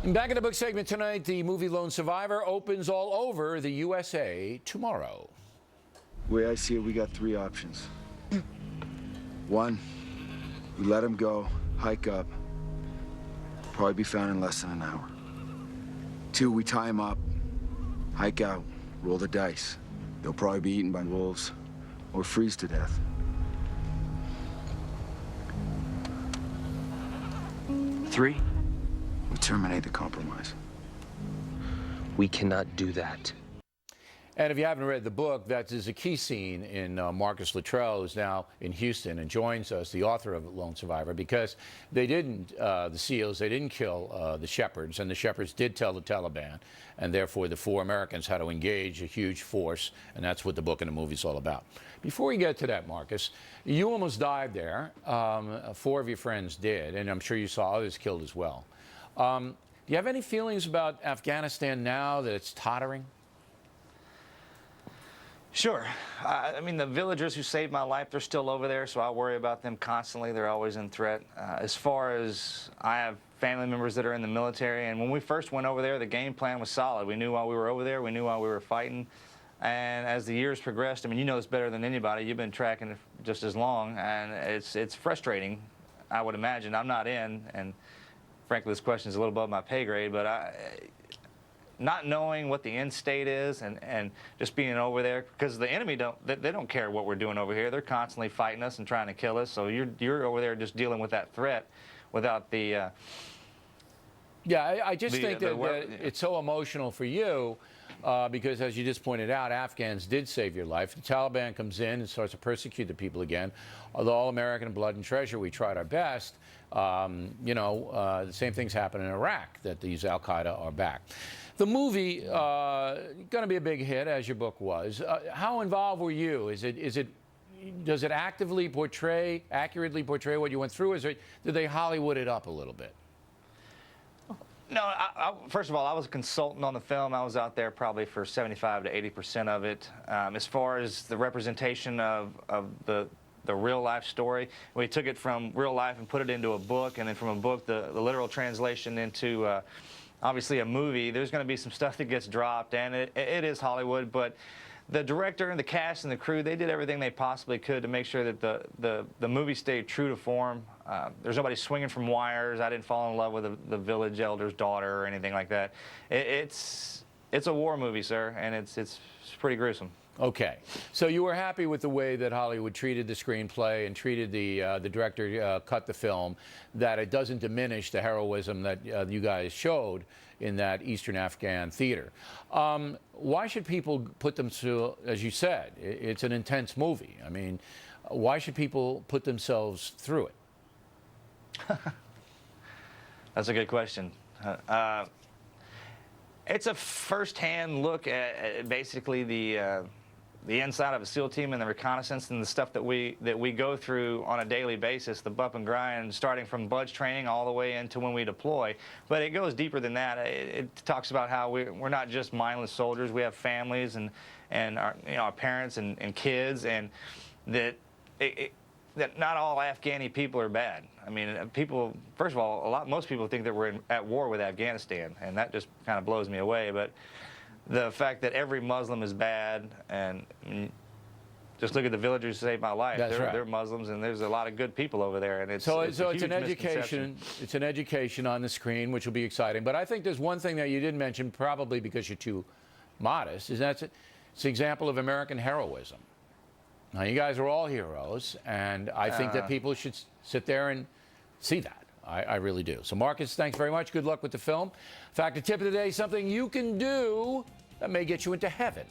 Back in the book segment tonight, the movie Lone Survivor opens all over the USA tomorrow. The way I see it, we got three options. One, we let him go, hike up, probably be found in less than an hour. Two, we tie him up, hike out, roll the dice. They'll probably be eaten by wolves or freeze to death. Three, we terminate the compromise. We cannot do that. And if you haven't read the book, that is a key scene in Marcus Luttrell, who's now in Houston and joins us, the author of Lone Survivor, because they didn't, the SEALs, they didn't kill the shepherds, and the shepherds did tell the Taliban, and therefore the four Americans had to engage a huge force, and that's what the book and the movie's all about. Before we get to that, Marcus, you almost died there. Four of your friends did, and I'm sure you saw others killed as well. Do you have any feelings about Afghanistan now that it's tottering? Sure. I mean, the villagers who saved my life, they're still over there, so I worry about them constantly. They're always in threat. As far as I have family members that are in the military, and when we first went over there, the game plan was solid. We knew while we were over there, we knew while we were fighting. And as the years progressed, I mean, you know this better than anybody. You've been tracking it just as long, and it's frustrating, I would imagine. I'm not in, and frankly, this question is a little above my pay grade, but not knowing what the end state is and just being over there, because the enemy they don't care what we're doing over here. They're constantly fighting us and trying to kill us. So you're over there just dealing with that threat without the yeah, I just think that it's so emotional for you because, as you just pointed out, Afghans did save your life. The Taliban comes in and starts to persecute the people again. Although all American blood and treasure, we tried our best. The same things happen in Iraq, that these al-Qaeda are back. The movie going to be a big hit, as your book was. How involved were you? Does it accurately portray what you went through? Did they Hollywood it up a little bit? No, first of all, I was a consultant on the film. I was out there probably for 75 to 80% of it. As far as the representation of the real life story, we took it from real life and put it into a book, and then from a book, the literal translation into obviously a movie. There's going to be some stuff that gets dropped, and it is Hollywood, but the director and the cast and the crew, they did everything they possibly could to make sure that the movie stayed true to form. There's nobody swinging from wires. I didn't fall in love with the village elder's daughter or anything like that. It's a war movie, sir, and it's pretty gruesome. Okay, so you were happy with the way that Hollywood treated the screenplay and treated the director cut the film, that it doesn't diminish the heroism that you guys showed in that Eastern Afghan theater. Why should people put them through, as you said, it's an intense movie. I mean, why should people put themselves through it? That's a good question. It's a first-hand look at basically the inside of a SEAL team and the reconnaissance and the stuff that we go through on a daily basis, the bump and grind, starting from budge training all the way into when we deploy. But it goes deeper than that. It talks about how we're not just mindless soldiers. We have families and our parents and kids, and that not all Afghani people are bad. I mean, people, first of all, most people think that we're at war with Afghanistan, and that just kind of blows me away. But the fact that every Muslim is bad, and just look at the villagers who saved my life. They're Muslims, and there's a lot of good people over there, and it's an education. It's an education on the screen, which will be exciting. But I think there's one thing that you didn't mention, probably because you're too modest, is it's an example of American heroism. Now, you guys are all heroes, and I think that people should sit there and see that. I really do. So, Marcus, thanks very much. Good luck with the film. In fact, the tip of the day, something you can do that may get you into heaven.